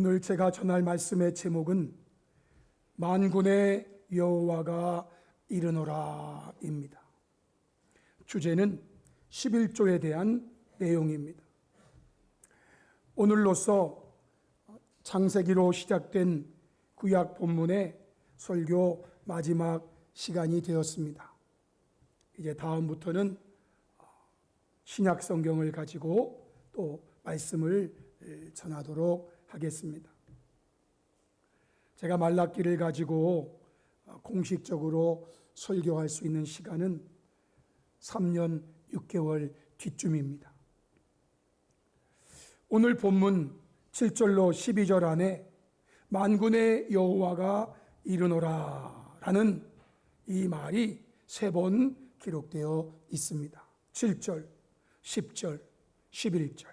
오늘 제가 전할 말씀의 제목은 만군의 여호와가 이르노라입니다. 주제는 11조에 대한 내용입니다. 오늘로써 창세기로 시작된 구약 본문의 설교 마지막 시간이 되었습니다. 이제 다음부터는 신약 성경을 가지고 또 말씀을 전하도록 하겠습니다. 제가 말라기를 가지고 공식적으로 설교할 수 있는 시간은 3년 6개월 뒤쯤입니다. 오늘 본문 7절로 12절 안에 만군의 여호와가 이르노라 라는 이 말이 3번 기록되어 있습니다. 7절, 10절, 11절.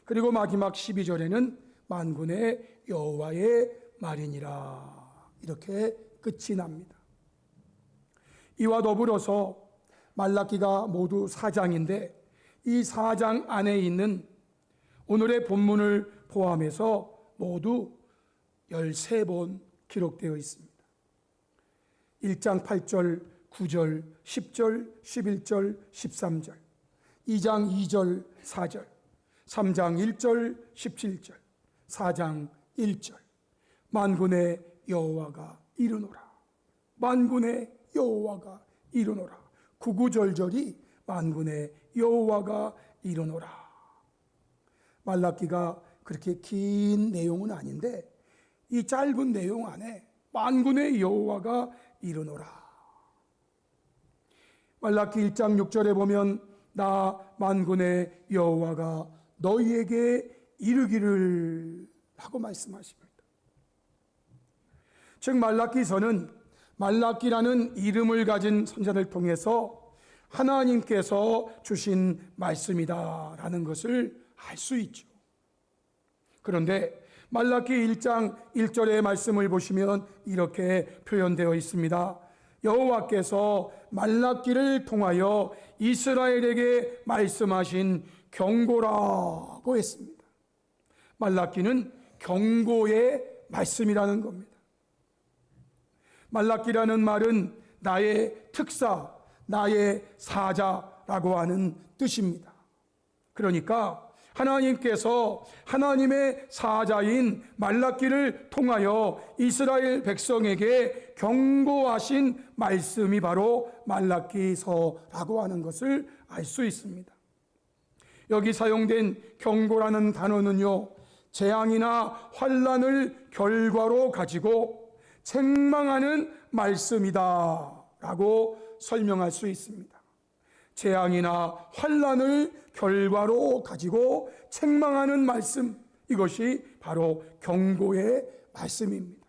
그리고 마지막 12절에는 만군의 여호와의 말이니라 이렇게 끝이 납니다. 이와 더불어서 말라기가 모두 4장인데 이 4장 안에 있는 오늘의 본문을 포함해서 모두 13번 기록되어 있습니다. 1장 8절, 9절, 10절, 11절, 13절, 2장 2절, 4절, 3장 1절, 17절, 4장 1절. 만군의 여호와가 이르노라. 만군의 여호와가 이르노라. 구구절절이 만군의 여호와가 이르노라. 말라기가 그렇게 긴 내용은 아닌데 이 짧은 내용 안에 만군의 여호와가 이르노라. 말라기 1장 6절에 보면 나 만군의 여호와가 너희에게 이르기를 하고 말씀하십니다. 즉 말라기서는 말라기라는 이름을 가진 선자를 통해서 하나님께서 주신 말씀이다라는 것을 알 수 있죠. 그런데 말라기 1장 1절의 말씀을 보시면 이렇게 표현되어 있습니다. 여호와께서 말라기를 통하여 이스라엘에게 말씀하신 경고라고 했습니다. 말라기는 경고의 말씀이라는 겁니다. 말라기라는 말은 나의 특사, 나의 사자라고 하는 뜻입니다. 그러니까 하나님께서 하나님의 사자인 말라기를 통하여 이스라엘 백성에게 경고하신 말씀이 바로 말라기서라고 하는 것을 알 수 있습니다. 여기 사용된 경고라는 단어는요, 재앙이나 환난을 결과로 가지고 책망하는 말씀이다 라고 설명할 수 있습니다. 재앙이나 환난을 결과로 가지고 책망하는 말씀, 이것이 바로 경고의 말씀입니다.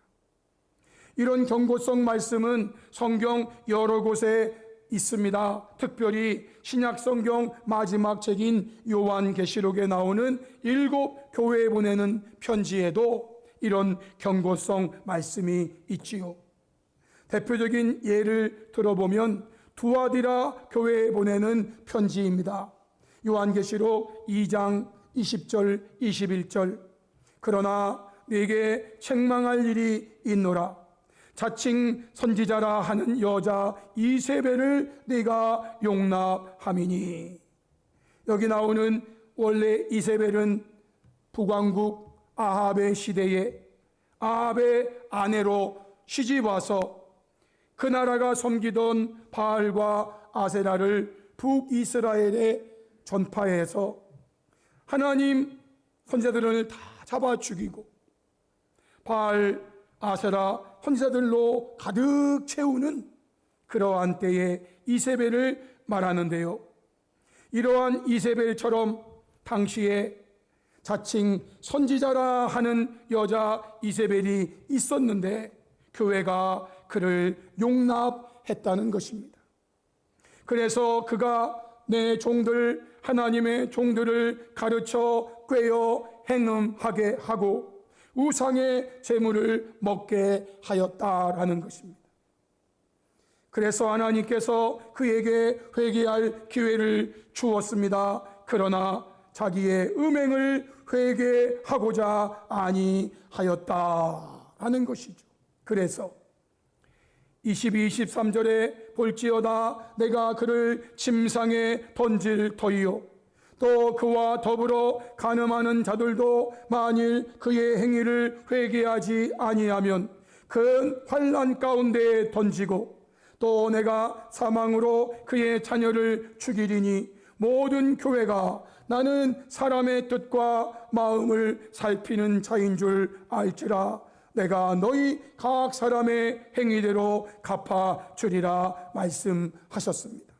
이런 경고성 말씀은 성경 여러 곳에 있습니다. 특별히 신약 성경 마지막 책인 요한계시록에 나오는 7 교회에 보내는 편지에도 이런 경고성 말씀이 있지요. 대표적인 예를 들어보면 두아디라 교회에 보내는 편지입니다. 요한계시록 2장 20절 21절. 그러나 네게 책망할 일이 있노라. 자칭 선지자라 하는 여자 이세벨을 네가 용납함이니. 여기 나오는 원래 이세벨은 북왕국 아합의 시대에 아합의 아내로 시집 와서 그 나라가 섬기던 바알과 아세라를 북이스라엘에 전파해서 하나님 선지자들을 다 잡아 죽이고 바알, 아세라 선지자들로 가득 채우는 그러한 때에 이세벨을 말하는데요. 이러한 이세벨처럼 당시에 자칭 선지자라 하는 여자 이세벨이 있었는데 교회가 그를 용납했다는 것입니다. 그래서 그가 내 종들, 하나님의 종들을 가르쳐 꾀어 행음하게 하고 우상의 제물을 먹게 하였다라는 것입니다. 그래서 하나님께서 그에게 회개할 기회를 주었습니다. 그러나 자기의 음행을 회개하고자 아니하였다 하는 것이죠. 그래서 22, 23절에 볼지어다 내가 그를 침상에 던질 터이요 또 그와 더불어 간음하는 자들도 만일 그의 행위를 회개하지 아니하면 큰 환난 가운데에 던지고 또 내가 사망으로 그의 자녀를 죽이리니 모든 교회가 나는 사람의 뜻과 마음을 살피는 자인 줄 알지라 내가 너희 각 사람의 행위대로 갚아 주리라 말씀하셨습니다.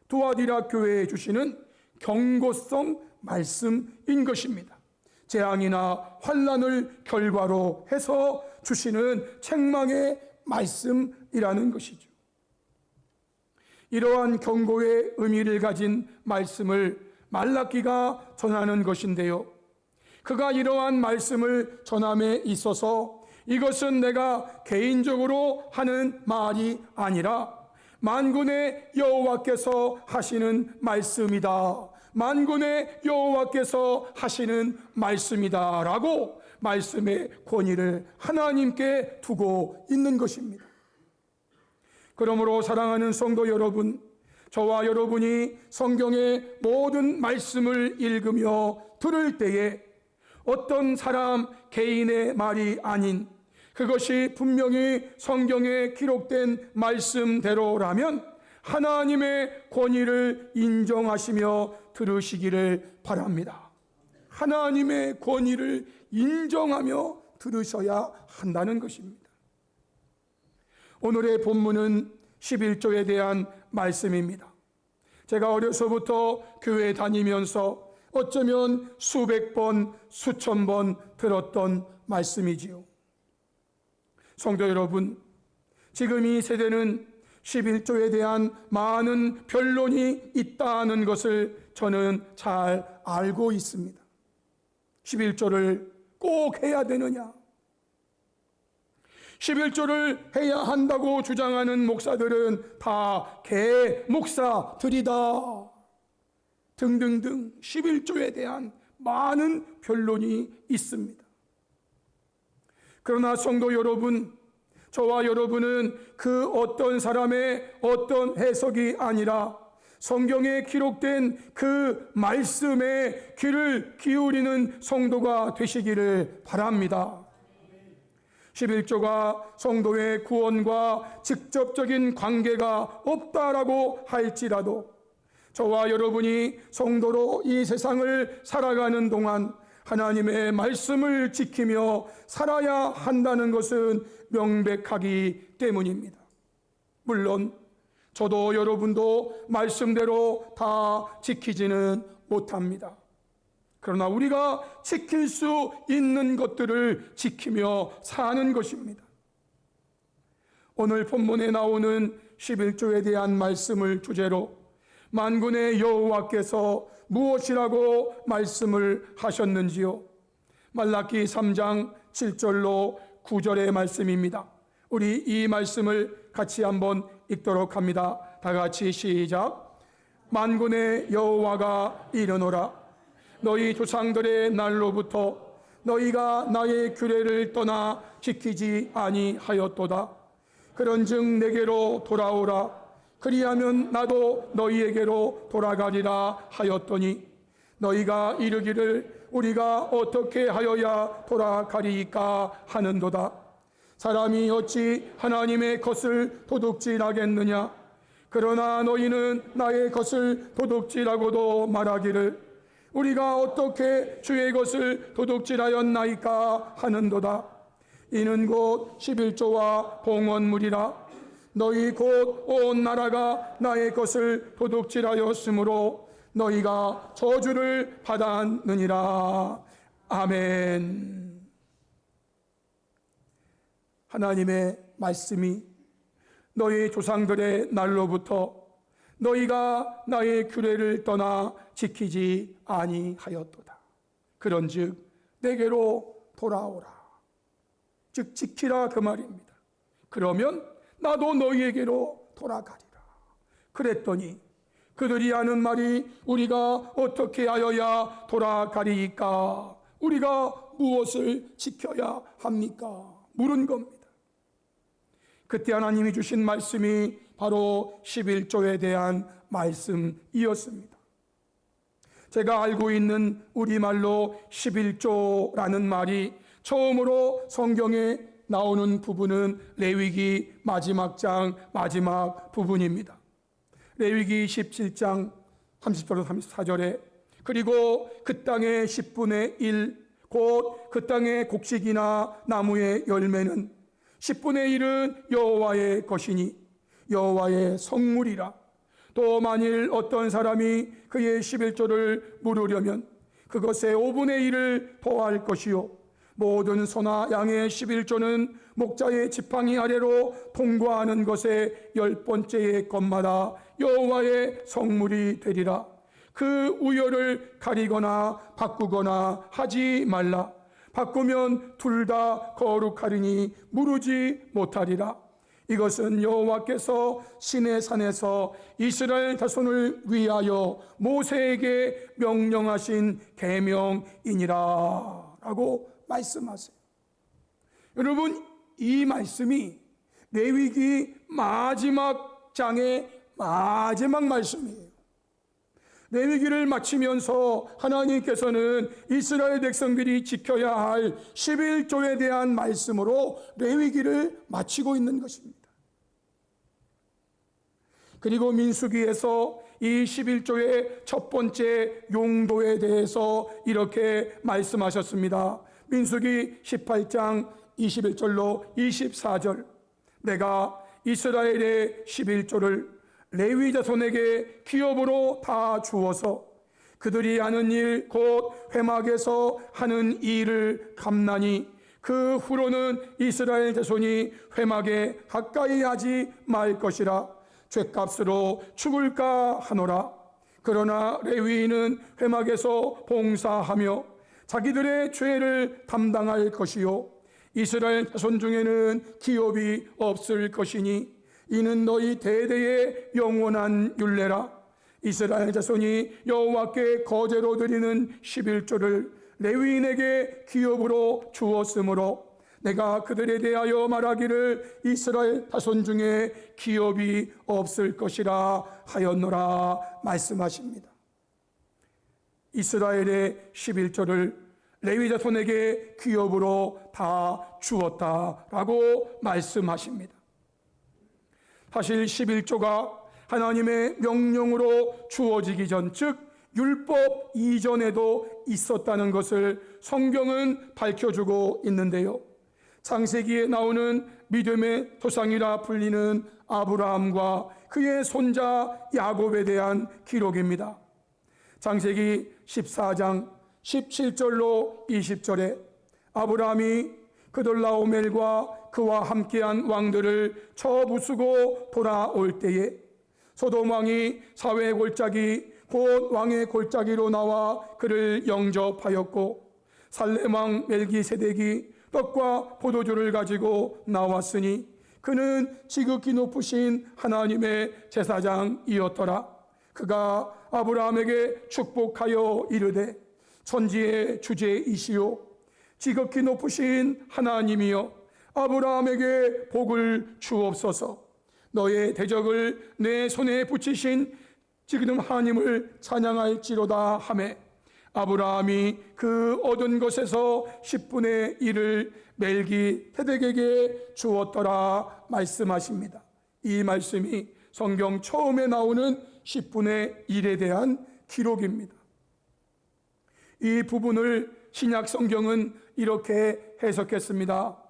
두아디라 교회에 주시는 경고성 말씀인 것입니다. 재앙이나 환난을 결과로 해서 주시는 책망의 말씀이라는 것이죠. 이러한 경고의 의미를 가진 말씀을 말라기가 전하는 것인데요. 그가 이러한 말씀을 전함에 있어서 이것은 내가 개인적으로 하는 말이 아니라 만군의 여호와께서 하시는 말씀이다. 만군의 여호와께서 하시는 말씀이다 라고 말씀의 권위를 하나님께 두고 있는 것입니다. 그러므로 사랑하는 성도 여러분, 저와 여러분이 성경의 모든 말씀을 읽으며 들을 때에 어떤 사람 개인의 말이 아닌 그것이 분명히 성경에 기록된 말씀대로라면 하나님의 권위를 인정하시며 들으시기를 바랍니다. 하나님의 권위를 인정하며 들으셔야 한다는 것입니다. 오늘의 본문은 11조에 대한 말씀입니다. 제가 어려서부터 교회 다니면서 어쩌면 수백 번, 수천 번 들었던 말씀이지요. 성도 여러분, 지금 이 세대는 11조에 대한 많은 변론이 있다는 것을 저는 잘 알고 있습니다. 11조를 꼭 해야 되느냐? 11조를 해야 한다고 주장하는 목사들은 다 개목사들이다. 등등등 11조에 대한 많은 변론이 있습니다. 그러나 성도 여러분, 저와 여러분은 그 어떤 사람의 어떤 해석이 아니라 성경에 기록된 그 말씀에 귀를 기울이는 성도가 되시기를 바랍니다. 11조가 성도의 구원과 직접적인 관계가 없다라고 할지라도 저와 여러분이 성도로 이 세상을 살아가는 동안 하나님의 말씀을 지키며 살아야 한다는 것은 명백하기 때문입니다. 물론 저도 여러분도 말씀대로 다 지키지는 못합니다. 그러나 우리가 지킬 수 있는 것들을 지키며 사는 것입니다. 오늘 본문에 나오는 11조에 대한 말씀을 주제로 만군의 여호와께서 무엇이라고 말씀을 하셨는지요? 말라기 3장 7절로 9절의 말씀입니다. 우리 이 말씀을 같이 한번 읽도록 합니다. 다 같이 시작. 만군의 여호와가 이르노라. 너희 조상들의 날로부터 너희가 나의 규례를 떠나 지키지 아니하였도다. 그런즉 내게로 돌아오라. 그리하면 나도 너희에게로 돌아가리라 하였더니 너희가 이르기를 우리가 어떻게 하여야 돌아가리이까 하는도다. 사람이 어찌 하나님의 것을 도둑질하겠느냐? 그러나 너희는 나의 것을 도둑질하고도 말하기를 우리가 어떻게 주의 것을 도둑질하였나이까 하는도다. 이는 곧 11조와 봉헌물이라. 너희 곧 온 나라가 나의 것을 도둑질하였으므로 너희가 저주를 받았느니라. 아멘. 하나님의 말씀이 너희 조상들의 날로부터 너희가 나의 규례를 떠나 지키지 아니하였도다. 그런즉 내게로 돌아오라. 즉 지키라 그 말입니다. 그러면 나도 너희에게로 돌아가리라. 그랬더니 그들이 하는 말이 우리가 어떻게 하여야 돌아가리이까? 우리가 무엇을 지켜야 합니까? 물은 겁니다. 그때 하나님이 주신 말씀이 바로 11조에 대한 말씀이었습니다. 제가 알고 있는 우리말로 11조라는 말이 처음으로 성경에 나오는 부분은 레위기 마지막 장 마지막 부분입니다. 레위기 17장 30절로 34절에 그리고 그 땅의 10분의 1 곧 그 땅의 곡식이나 나무의 열매는 10분의 1은 여호와의 것이니 여호와의 성물이라. 또 만일 어떤 사람이 그의 11조를 물으려면 그것의 5분의 1을 더할 것이요 모든 소나 양의 11조는 목자의 지팡이 아래로 통과하는 것의 10번째의 것마다 여호와의 성물이 되리라. 그 우열을 가리거나 바꾸거나 하지 말라. 바꾸면 둘 다 거룩하리니 무르지 못하리라. 이것은 여호와께서 시내 산에서 이스라엘 자손을 위하여 모세에게 명령하신 계명이니라 라고 말씀하세요. 여러분, 이 말씀이 레위기 마지막 장의 마지막 말씀이에요. 레위기를 마치면서 하나님께서는 이스라엘 백성들이 지켜야 할 11조에 대한 말씀으로 레위기를 마치고 있는 것입니다. 그리고 민수기에서 이 11조의 첫 번째 용도에 대해서 이렇게 말씀하셨습니다. 민수기 18장 21절로 24절 내가 이스라엘의 11조를 레위 자손에게 기업으로 다 주어서 그들이 하는 일 곧 회막에서 하는 일을 감나니 그 후로는 이스라엘 자손이 회막에 가까이 하지 말 것이라 죗값으로 죽을까 하노라. 그러나 레위인은 회막에서 봉사하며 자기들의 죄를 담당할 것이요 이스라엘 자손 중에는 기업이 없을 것이니 이는 너희 대대의 영원한 율례라. 이스라엘 자손이 여호와께 거제로 드리는 11조를 레위인에게 기업으로 주었으므로 내가 그들에 대하여 말하기를 이스라엘 자손 중에 기업이 없을 것이라 하였노라 말씀하십니다. 이스라엘의 11조를 레위 자손에게 기업으로 다 주었다라고 말씀하십니다. 사실 11조가 하나님의 명령으로 주어지기 전, 즉 율법 이전에도 있었다는 것을 성경은 밝혀주고 있는데요. 창세기에 나오는 믿음의 조상이라 불리는 아브라함과 그의 손자 야곱에 대한 기록입니다. 창세기 14장 17절로 20절에 아브라함이 그돌라오멜과 그와 함께한 왕들을 쳐부수고 돌아올 때에 소돔 왕이 사회의 골짜기 곧 왕의 골짜기로 나와 그를 영접하였고 살렘 왕 멜기세덱이 떡과 포도주를 가지고 나왔으니 그는 지극히 높으신 하나님의 제사장이었더라. 그가 아브라함에게 축복하여 이르되 천지의 주제이시오 지극히 높으신 하나님이여 아브라함에게 복을 주옵소서. 너의 대적을 내 손에 붙이신 지금 하나님을 찬양할지로다 하매 아브라함이 그 얻은 것에서 10분의 1을 멜기세덱에게 주었더라 말씀하십니다. 이 말씀이 성경 처음에 나오는 10분의 1에 대한 기록입니다. 이 부분을 신약 성경은 이렇게 해석했습니다.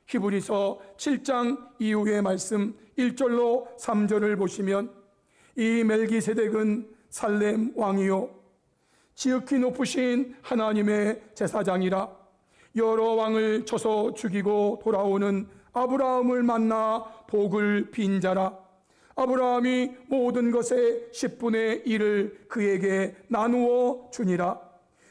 히브리서 7장 이후의 말씀 1절로 3절을 보시면 이 멜기세덱은 살렘 왕이요 지극히 높으신 하나님의 제사장이라 여러 왕을 쳐서 죽이고 돌아오는 아브라함을 만나 복을 빈 자라. 아브라함이 모든 것의 10분의 1을 그에게 나누어 주니라.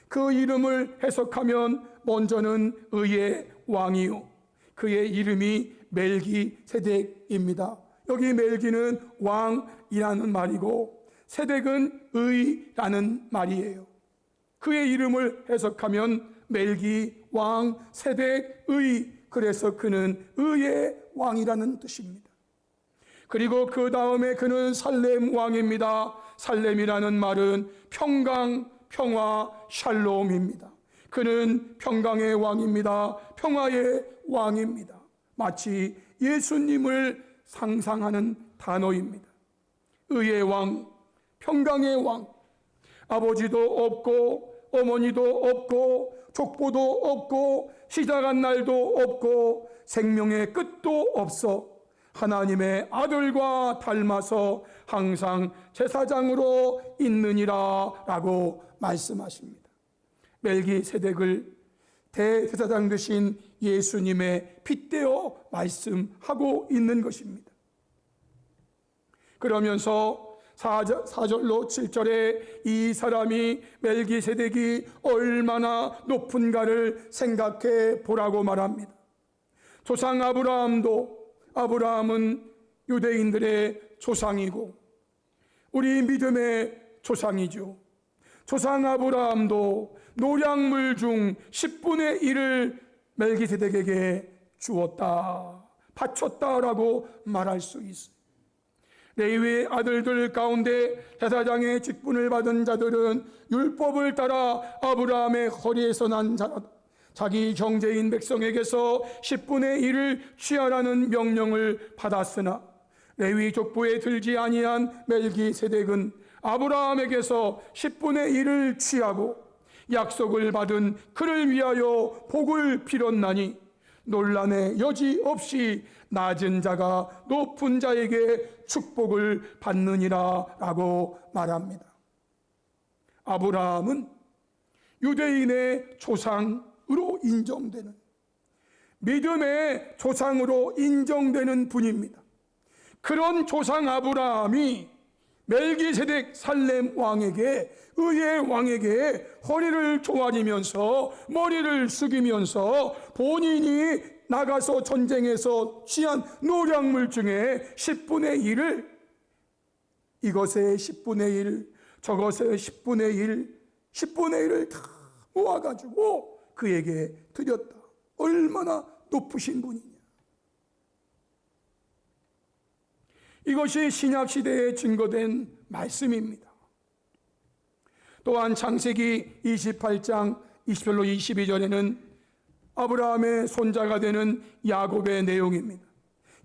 그 이름을 해석하면 먼저는 의의 왕이요 그의 이름이 멜기세덱입니다. 여기 멜기는 왕이라는 말이고 세덱은 의라는 말이에요. 그의 이름을 해석하면 멜기 왕 세덱 의, 그래서 그는 의의 왕이라는 뜻입니다. 그리고 그 다음에 그는 살렘 왕입니다. 살렘이라는 말은 평강, 평화, 샬롬입니다. 그는 평강의 왕입니다. 평화의 왕입니다. 마치 예수님을 상상하는 단어입니다. 의의 왕, 평강의 왕, 아버지도 없고 어머니도 없고 족보도 없고 시작한 날도 없고 생명의 끝도 없어 하나님의 아들과 닮아서 항상 제사장으로 있느니라 라고 말씀하십니다. 멜기세덱을 대제사장 되신 예수님의 핏대어 말씀하고 있는 것입니다. 그러면서 4절로 7절에 이 사람이 멜기세덱이 얼마나 높은가를 생각해 보라고 말합니다. 조상 아브라함은 유대인들의 조상이고 우리 믿음의 조상이죠. 조상 아브라함도 노량물 중 10분의 1을 멜기세덱에게 주었다, 바쳤다라고 말할 수 있어요. 레위의 아들들 가운데 제사장의 직분을 받은 자들은 율법을 따라 아브라함의 허리에서 난 자라 자기 형제인 백성에게서 10분의 1을 취하라는 명령을 받았으나 레위 족보에 들지 아니한 멜기세덱은 아브라함에게서 10분의 1을 취하고 약속을 받은 그를 위하여 복을 빌었나니 논란의 여지 없이 낮은 자가 높은 자에게 축복을 받느니라 라고 말합니다. 아브라함은 유대인의 조상으로 인정되는, 믿음의 조상으로 인정되는 분입니다. 그런 조상 아브라함이 멜기세덱 살렘 왕에게, 의의 왕에게 허리를 조아리면서 머리를 숙이면서 본인이 나가서 전쟁에서 취한 노량물 중에 10분의 1을, 이것의 10분의 1, 저것의 10분의 1, 10분의 1을 다 모아가지고 그에게 드렸다. 얼마나 높으신 분이냐. 이것이 신약시대에 증거된 말씀입니다. 또한 창세기 28장 20절로 22절에는 아브라함의 손자가 되는 야곱의 내용입니다.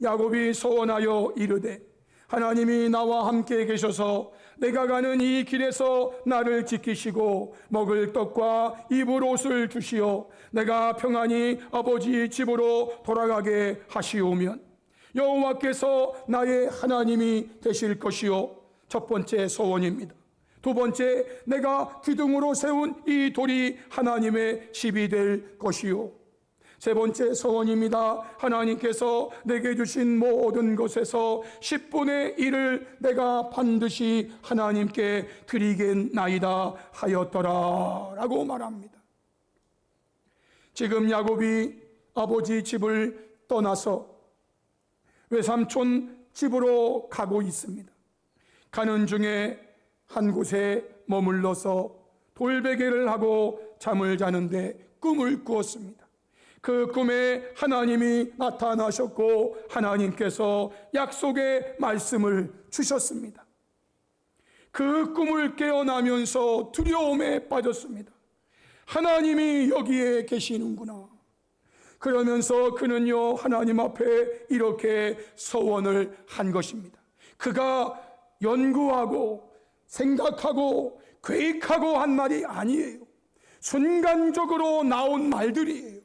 야곱이 소원하여 이르되 하나님이 나와 함께 계셔서 내가 가는 이 길에서 나를 지키시고 먹을 떡과 입을 옷을 주시어 내가 평안히 아버지 집으로 돌아가게 하시오면 여호와께서 나의 하나님이 되실 것이요. 첫 번째 소원입니다. 두 번째, 내가 기둥으로 세운 이 돌이 하나님의 집이 될 것이요. 세 번째 소원입니다. 하나님께서 내게 주신 모든 것에서 10분의 1을 내가 반드시 하나님께 드리겠나이다 하였더라 라고 말합니다. 지금 야곱이 아버지 집을 떠나서 외삼촌 집으로 가고 있습니다. 가는 중에 한 곳에 머물러서 돌베개를 하고 잠을 자는데 꿈을 꾸었습니다. 그 꿈에 하나님이 나타나셨고 하나님께서 약속의 말씀을 주셨습니다. 그 꿈을 깨어나면서 두려움에 빠졌습니다. 하나님이 여기에 계시는구나. 그러면서 그는요, 하나님 앞에 이렇게 서원을 한 것입니다. 그가 연구하고 생각하고 계획하고 한 말이 아니에요. 순간적으로 나온 말들이에요.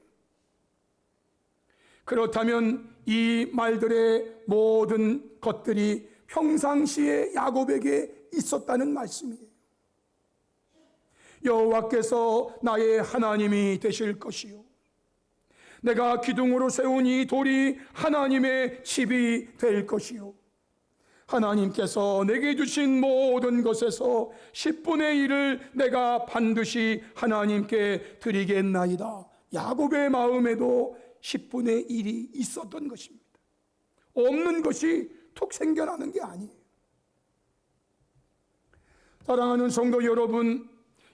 그렇다면 이 말들의 모든 것들이 평상시에 야곱에게 있었다는 말씀이에요. 여호와께서 나의 하나님이 되실 것이요, 내가 기둥으로 세운 이 돌이 하나님의 집이 될 것이요, 하나님께서 내게 주신 모든 것에서 10분의 1을 내가 반드시 하나님께 드리겠나이다. 야곱의 마음에도 10분의 1이 있었던 것입니다. 없는 것이 툭 생겨나는 게 아니에요. 사랑하는 성도 여러분,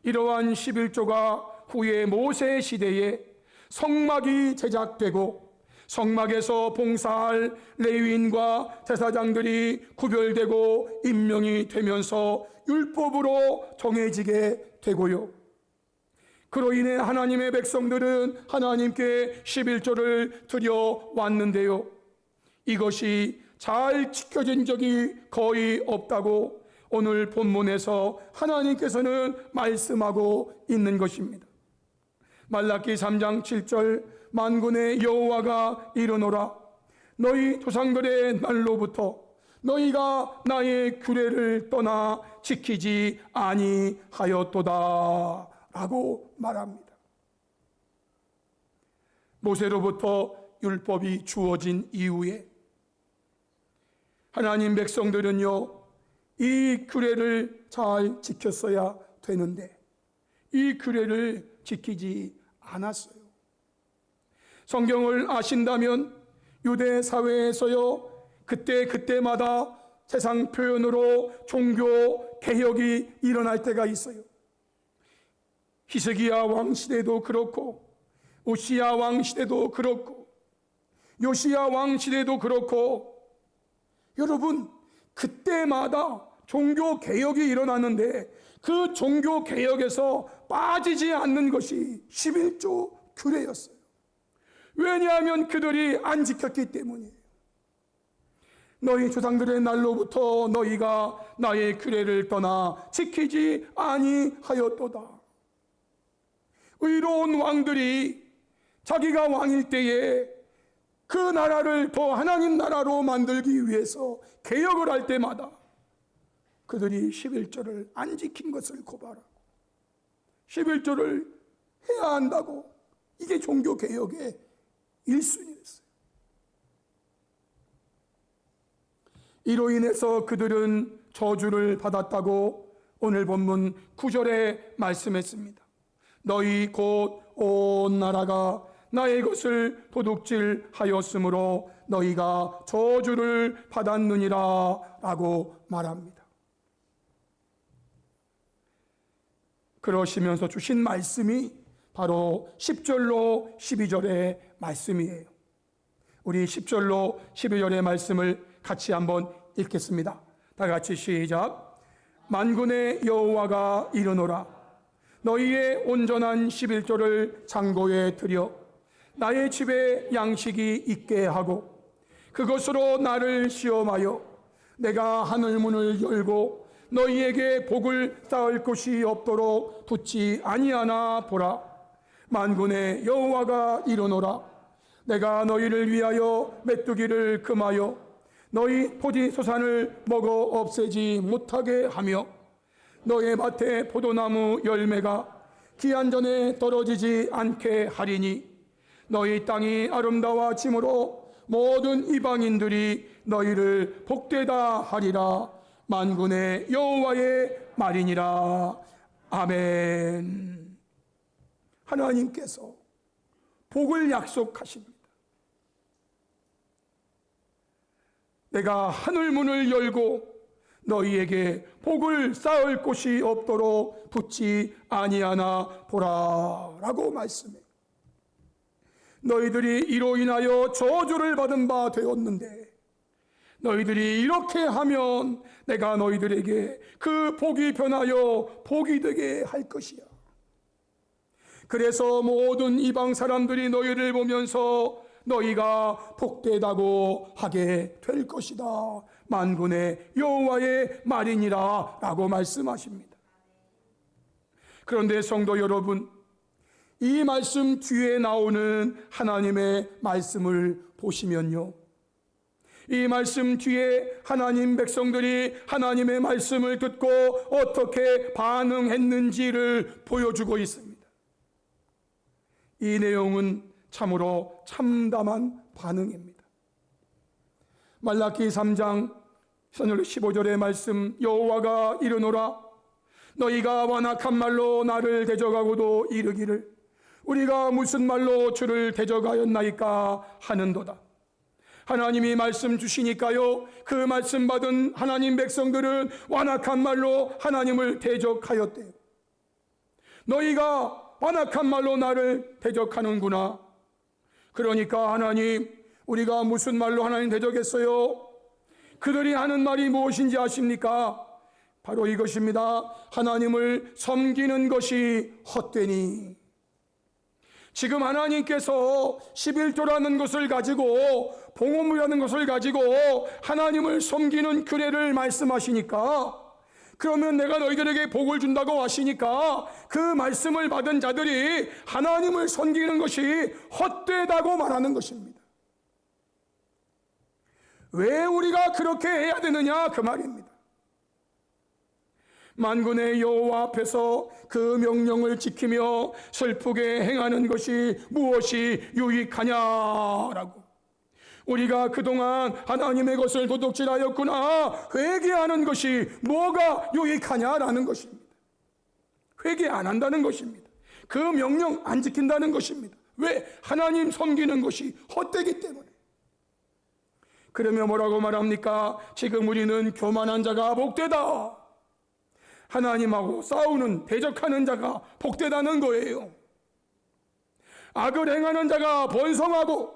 이러한 11조가 후에 모세 시대에 성막이 제작되고 성막에서 봉사할 레위인과 제사장들이 구별되고 임명이 되면서 율법으로 정해지게 되고요. 그로 인해 하나님의 백성들은 하나님께 11조를 드려왔는데요. 이것이 잘 지켜진 적이 거의 없다고 오늘 본문에서 하나님께서는 말씀하고 있는 것입니다. 말라기 3장 7절, 만군의 여호와가 이르노라, 너희 조상들의 날로부터 너희가 나의 규례를 떠나 지키지 아니하였도다 라고 말합니다. 모세로부터 율법이 주어진 이후에 하나님 백성들은요, 이 규례를 잘 지켰어야 되는데 이 규례를 지키지 않았어요. 성경을 아신다면 유대 사회에서요, 그때마다 세상 표현으로 종교 개혁이 일어날 때가 있어요. 히스기야 왕 시대도 그렇고, 우시야 왕 시대도 그렇고, 요시야 왕 시대도 그렇고, 여러분, 그때마다 종교 개혁이 일어나는데 그 종교 개혁에서 빠지지 않는 것이 11조 규례였어요. 왜냐하면 그들이 안 지켰기 때문이에요. 너희 조상들의 날로부터 너희가 나의 규례를 떠나 지키지 아니하였도다. 의로운 왕들이 자기가 왕일 때에 그 나라를 더 하나님 나라로 만들기 위해서 개혁을 할 때마다 그들이 11조를 안 지킨 것을 고발하고 11조를 해야 한다고, 이게 종교개혁의 1순위였어요. 이로 인해서 그들은 저주를 받았다고 오늘 본문 9절에 말씀했습니다. 너희 곧 온 나라가 나의 것을 도둑질하였으므로 너희가 저주를 받았느니라 라고 말합니다. 그러시면서 주신 말씀이 바로 10절로 12절의 말씀이에요. 우리 10절로 12절의 말씀을 같이 한번 읽겠습니다. 다 같이 시작. 만군의 여호와가 이르노라, 너희의 온전한 11조를 창고에 들여 나의 집에 양식이 있게 하고 그것으로 나를 시험하여 내가 하늘 문을 열고 너희에게 복을 쌓을 곳이 없도록 붙지 아니하나 보라. 만군의 여호와가 이르노라, 내가 너희를 위하여 메뚜기를 금하여 너희 토지 소산을 먹어 없애지 못하게 하며 너의 밭에 포도나무 열매가 기한 전에 떨어지지 않게 하리니 너희 땅이 아름다워짐으로 모든 이방인들이 너희를 복되다 하리라. 만군의 여호와의 말이니라. 아멘. 하나님께서 복을 약속하십니다. 내가 하늘 문을 열고 너희에게 복을 쌓을 곳이 없도록 붙지 아니하나 보라 라고 말씀해요. 너희들이 이로 인하여 저주를 받은 바 되었는데 너희들이 이렇게 하면 내가 너희들에게 그 복이 변하여 복이 되게 할 것이야. 그래서 모든 이방 사람들이 너희를 보면서 너희가 복되다고 하게 될 것이다. 만군의 여호와의 말이니라 라고 말씀하십니다. 그런데 성도 여러분, 이 말씀 뒤에 나오는 하나님의 말씀을 보시면요, 이 말씀 뒤에 하나님 백성들이 하나님의 말씀을 듣고 어떻게 반응했는지를 보여주고 있습니다. 이 내용은 참으로 참담한 반응입니다. 말라기 3장 15절의 말씀, 여호와가 이르노라, 너희가 완악한 말로 나를 대적하고도 이르기를 우리가 무슨 말로 주를 대적하였나이까 하는도다. 하나님이 말씀 주시니까요, 그 말씀 받은 하나님 백성들은 완악한 말로 하나님을 대적하였대요. 너희가 완악한 말로 나를 대적하는구나. 그러니까 하나님, 우리가 무슨 말로 하나님 대적했어요? 그들이 하는 말이 무엇인지 아십니까? 바로 이것입니다. 하나님을 섬기는 것이 헛되니. 지금 하나님께서 11조라는 것을 가지고, 봉헌물이라는 것을 가지고 하나님을 섬기는 규례를 말씀하시니까, 그러면 내가 너희들에게 복을 준다고 하시니까 그 말씀을 받은 자들이 하나님을 섬기는 것이 헛되다고 말하는 것입니다. 왜 우리가 그렇게 해야 되느냐, 그 말입니다. 만군의 여호와 앞에서 그 명령을 지키며 슬프게 행하는 것이 무엇이 유익하냐라고. 우리가 그동안 하나님의 것을 도둑질하였구나, 회개하는 것이 뭐가 유익하냐라는 것입니다. 회개 안 한다는 것입니다. 그 명령 안 지킨다는 것입니다. 왜? 하나님 섬기는 것이 헛되기 때문에. 그러면 뭐라고 말합니까? 지금 우리는 교만한 자가 복되다, 하나님하고 싸우는, 대적하는 자가 복되다는 거예요. 악을 행하는 자가 번성하고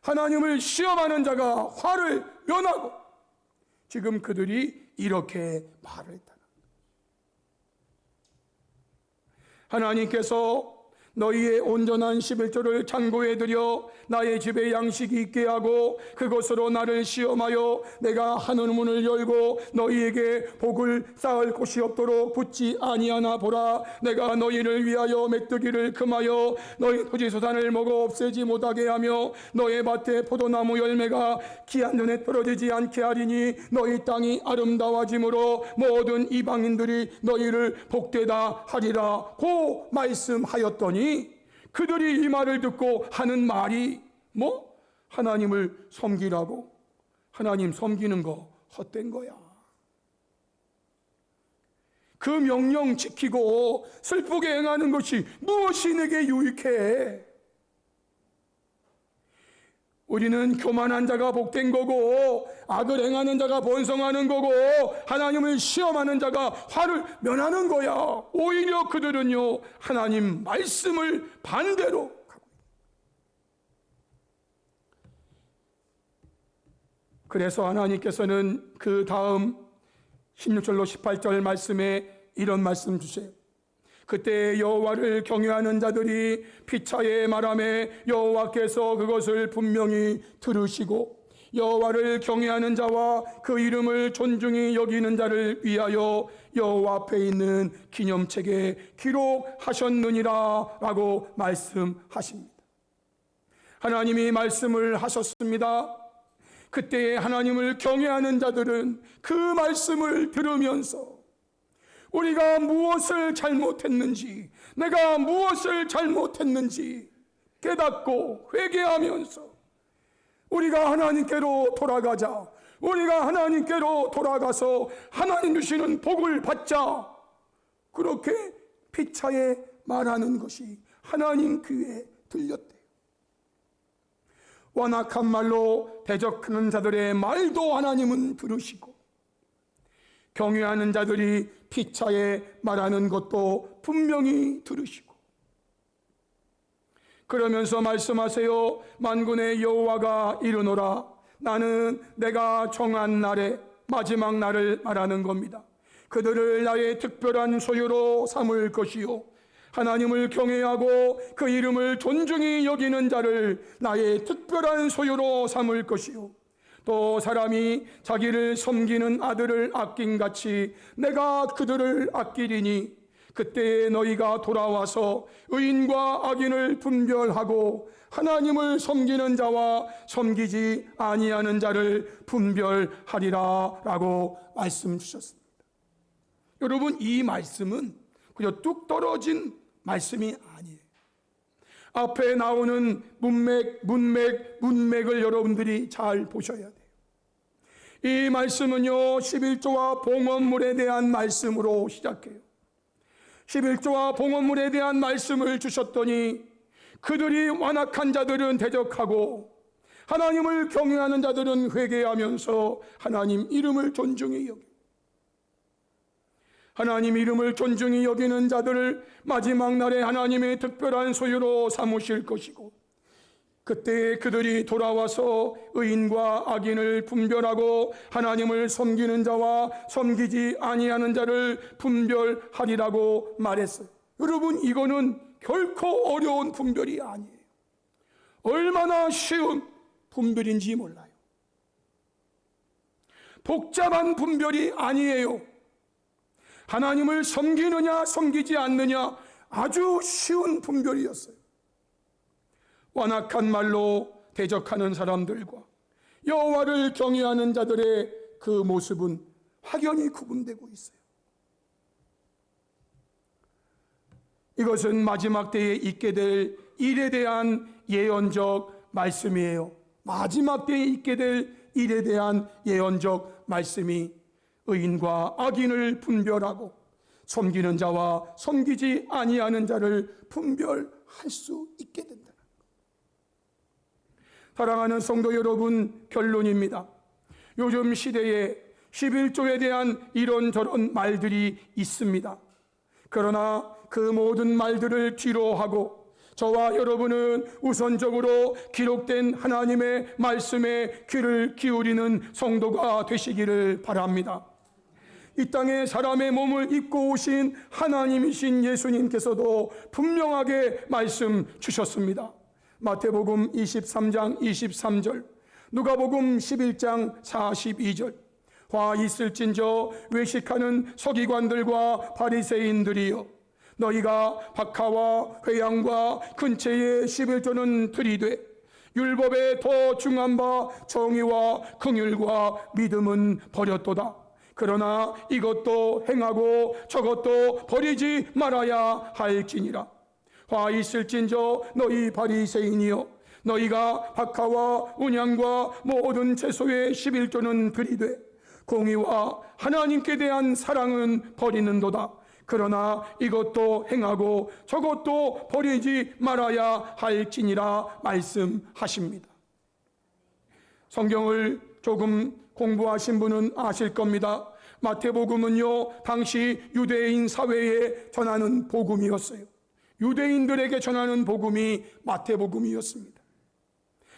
하나님을 시험하는 자가 화를 면하고, 지금 그들이 이렇게 말을 했다. 하나님께서 너희의 온전한 11조를 창고에 들여 나의 집에 양식이 있게 하고 그것으로 나를 시험하여 내가 하늘 문을 열고 너희에게 복을 쌓을 곳이 없도록 붙지 아니하나 보라. 내가 너희를 위하여 메뚜기를 금하여 너희 토지소산을 먹어 없애지 못하게 하며 너희 밭에 포도나무 열매가 기한 눈에 떨어지지 않게 하리니 너희 땅이 아름다워짐으로 모든 이방인들이 너희를 복되다 하리라 고 말씀하였더니, 그들이 이 말을 듣고 하는 말이 하나님을 섬기라고. 하나님 섬기는 거 헛된 거야. 그 명령 지키고 슬프게 행하는 것이 무엇이 내게 유익해? 우리는 교만한 자가 복된 거고 악을 행하는 자가 번성하는 거고 하나님을 시험하는 자가 화를 면하는 거야. 오히려 그들은요, 하나님 말씀을 반대로 가고. 그래서 하나님께서는 그 다음 16절로 18절 말씀에 이런 말씀 주세요. 그때 여호와를 경외하는 자들이 피차에 말하매 여호와께서 그것을 분명히 들으시고 여호와를 경외하는 자와 그 이름을 존중히 여기는 자를 위하여 여호와 앞에 있는 기념책에 기록하셨느니라 라고 말씀하십니다. 하나님이 말씀을 하셨습니다. 그때 하나님을 경외하는 자들은 그 말씀을 들으면서 우리가 무엇을 잘못했는지, 내가 무엇을 잘못했는지 깨닫고 회개하면서 우리가 하나님께로 돌아가자. 우리가 하나님께로 돌아가서 하나님 주시는 복을 받자. 그렇게 피차에 말하는 것이 하나님 귀에 들렸대요. 완악한 말로 대적하는 자들의 말도 하나님은 들으시고 경외하는 자들이 피차에 말하는 것도 분명히 들으시고, 그러면서 말씀하세요. 만군의 여호와가 이르노라. 나는 내가 정한 날에, 마지막 날을 말하는 겁니다. 그들을 나의 특별한 소유로 삼을 것이요 하나님을 경외하고 그 이름을 존중히 여기는 자를 나의 특별한 소유로 삼을 것이요 또 사람이 자기를 섬기는 아들을 아낀같이 내가 그들을 아끼리니 그때에 너희가 돌아와서 의인과 악인을 분별하고 하나님을 섬기는 자와 섬기지 아니하는 자를 분별하리라 라고 말씀 주셨습니다. 여러분, 이 말씀은 그저 뚝 떨어진 말씀이 아니에요. 앞에 나오는 문맥을 여러분들이 잘 보셔야 돼요. 이 말씀은요 11조와 봉헌물에 대한 말씀으로 시작해요. 11조와 봉헌물에 대한 말씀을 주셨더니 그들이 완악한 자들은 대적하고 하나님을 경외하는 자들은 회개하면서 하나님 이름을 존중히 여기, 하나님 이름을 존중히 여기는 자들을 마지막 날에 하나님의 특별한 소유로 삼으실 것이고, 그때 그들이 돌아와서 의인과 악인을 분별하고 하나님을 섬기는 자와 섬기지 아니하는 자를 분별하리라고 말했어요. 여러분, 이거는 결코 어려운 분별이 아니에요. 얼마나 쉬운 분별인지 몰라요. 복잡한 분별이 아니에요. 하나님을 섬기느냐 섬기지 않느냐 아주 쉬운 분별이었어요. 완악한 말로 대적하는 사람들과 여호와를 경외하는 자들의 그 모습은 확연히 구분되고 있어요. 이것은 마지막 때에 있게 될 일에 대한 예언적 말씀이에요. 마지막 때에 있게 될 일에 대한 예언적 말씀이 의인과 악인을 분별하고 섬기는 자와 섬기지 아니하는 자를 분별할 수 있게 된다. 사랑하는 성도 여러분, 결론입니다. 요즘 시대에 11조에 대한 이런저런 말들이 있습니다. 그러나 그 모든 말들을 뒤로하고 저와 여러분은 우선적으로 기록된 하나님의 말씀에 귀를 기울이는 성도가 되시기를 바랍니다. 이 땅에 사람의 몸을 입고 오신 하나님이신 예수님께서도 분명하게 말씀 주셨습니다. 마태복음 23장 23절, 누가복음 11장 42절, 화 있을진저 외식하는 서기관들과 바리새인들이여, 너희가 박하와 회양과 근처의 11조는 들이되 율법에 더 중한 바 정의와 긍휼과 믿음은 버렸도다. 그러나 이것도 행하고 저것도 버리지 말아야 할지니라. 화 있을진저 너희 바리새인이여, 너희가 박하와 운양과 모든 채소의 11조는 들이되 공의와 하나님께 대한 사랑은 버리는도다. 그러나 이것도 행하고 저것도 버리지 말아야 할지니라 말씀하십니다. 성경을 조금 공부하신 분은 아실 겁니다. 마태복음은요, 당시 유대인 사회에 전하는 복음이었어요. 유대인들에게 전하는 복음이 마태복음이었습니다.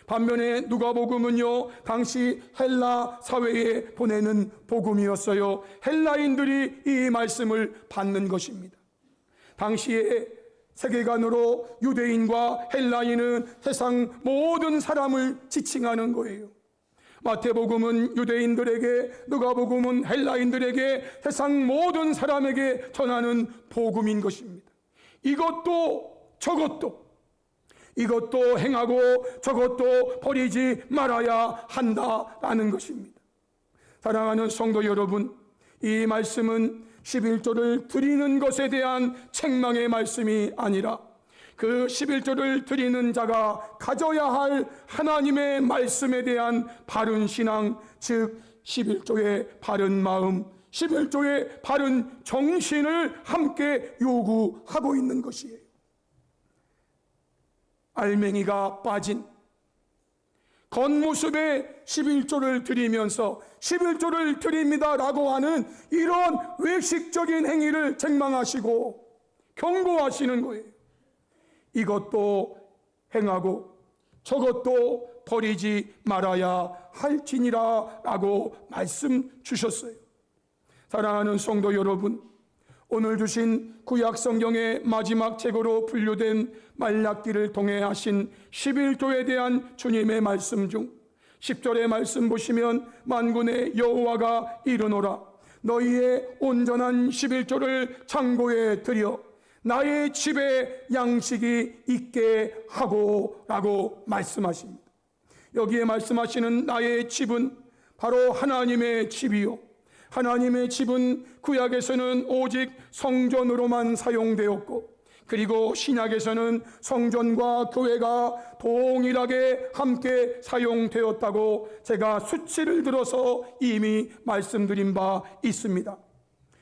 반면에 누가복음은요, 당시 헬라 사회에 보내는 복음이었어요. 헬라인들이 이 말씀을 받는 것입니다. 당시에 세계관으로 유대인과 헬라인은 세상 모든 사람을 지칭하는 거예요. 마태복음은 유대인들에게, 누가복음은 헬라인들에게, 세상 모든 사람에게 전하는 복음인 것입니다. 이것도 저것도, 이것도 행하고 저것도 버리지 말아야 한다라는 것입니다. 사랑하는 성도 여러분, 이 말씀은 11조를 드리는 것에 대한 책망의 말씀이 아니라 그 11조를 드리는 자가 가져야 할 하나님의 말씀에 대한 바른 신앙, 즉 11조의 바른 마음, 11조의 바른 정신을 함께 요구하고 있는 것이에요. 알맹이가 빠진 겉모습의 11조를 드리면서 11조를 드립니다라고 하는 이런 외식적인 행위를 책망하시고 경고하시는 거예요. 이것도 행하고 저것도 버리지 말아야 할지니라 라고 말씀 주셨어요. 사랑하는 성도 여러분, 오늘 주신 구약 성경의 마지막 책으로 분류된 말라기를 통해 하신 11조에 대한 주님의 말씀 중 10절의 말씀 보시면 만군의 여호와가 이르노라, 너희의 온전한 11조를 창고에 들여 나의 집에 양식이 있게 하고 라고 말씀하십니다. 여기에 말씀하시는 나의 집은 바로 하나님의 집이요, 하나님의 집은 구약에서는 오직 성전으로만 사용되었고, 그리고 신약에서는 성전과 교회가 동일하게 함께 사용되었다고 제가 수치를 들어서 이미 말씀드린 바 있습니다.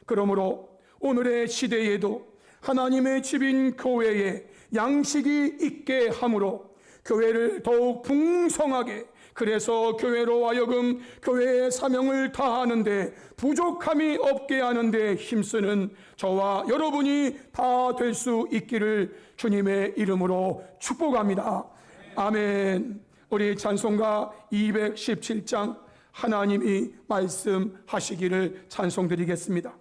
그러므로 오늘의 시대에도 하나님의 집인 교회에 양식이 있게 함으로 교회를 더욱 풍성하게, 그래서 교회로 하여금 교회의 사명을 다하는데 부족함이 없게 하는데 힘쓰는 저와 여러분이 다 될 수 있기를 주님의 이름으로 축복합니다. 아멘. 우리 찬송가 217장 하나님이 말씀하시기를 찬송드리겠습니다.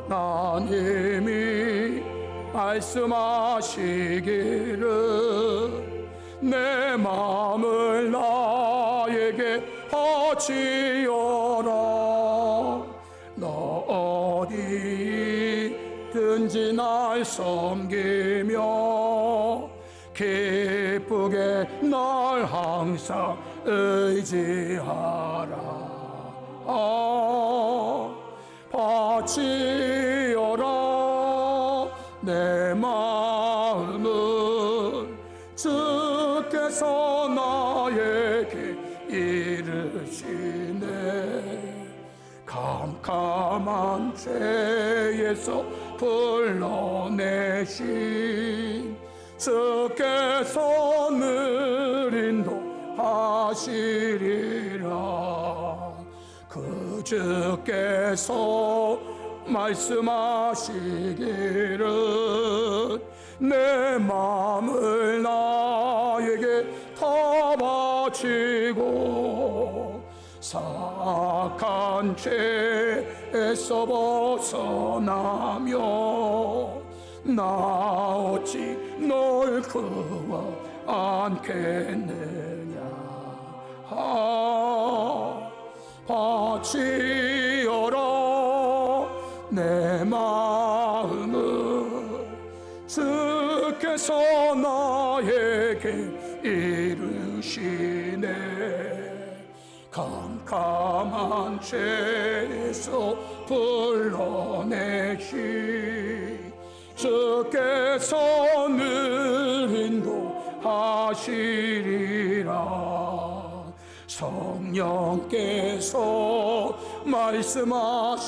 하나님이 말씀하시기를 내 마음을 나에게 바치어라. 너 어디든지 날 섬기며 기쁘게 날 항상 의지하라. 바치어라 내 마음을 주께서 나에게 이르시네. 캄캄한 죄에서 불러내신 주께서 늘 인도하시리라. 그 주께서 말씀하시기를 내 마음을 나에게 다 바치고 사악한 죄에서 벗어나며 나 어찌 널 그와 않겠느냐. 바치어라 내 마음을 주께서 나에게 이르시네. 캄캄한 죄에서 불러내시 주께서 늘 인도하시리라. 성령께서 말씀하시기를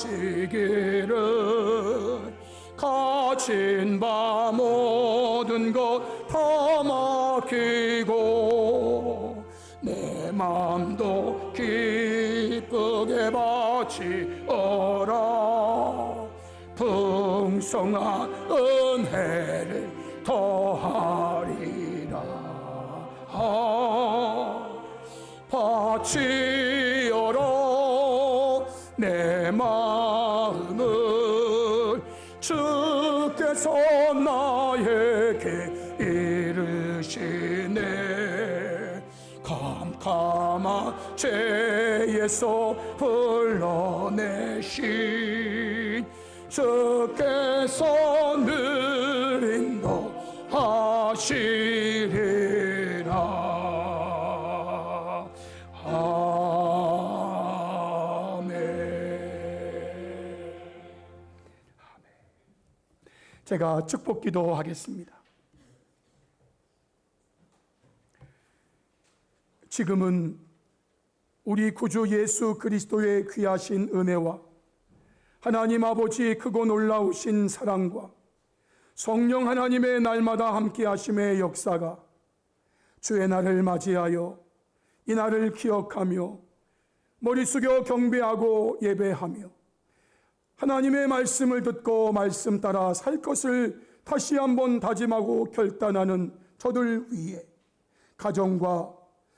가진 바 모든 것 다 맡기고 내 맘도 기쁘게 바치어라. 풍성한 은혜를 더하리라. 바치어라 내 마음을 주께서 나에게 이르시네. 캄캄한 죄에서 불러내신 주께서 늘 인도하시리라. 제가 축복 기도하겠습니다. 지금은 우리 구주 예수 그리스도의 귀하신 은혜와 하나님 아버지의 크고 놀라우신 사랑과 성령 하나님의 날마다 함께 하심의 역사가 주의 날을 맞이하여 이 날을 기억하며 머리 숙여 경배하고 예배하며 하나님의 말씀을 듣고 말씀 따라 살 것을 다시 한번 다짐하고 결단하는 저들 위에 가정과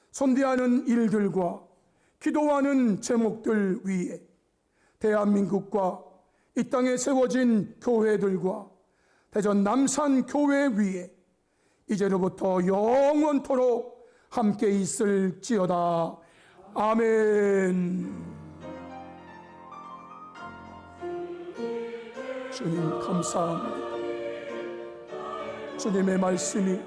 손대하는 일들과 기도하는 제목들 위에 대한민국과 이 땅에 세워진 교회들과 대전 남산 교회 위에 이제로부터 영원토록 함께 있을지어다. 아멘. 주님 감사합니다. 주님의 말씀이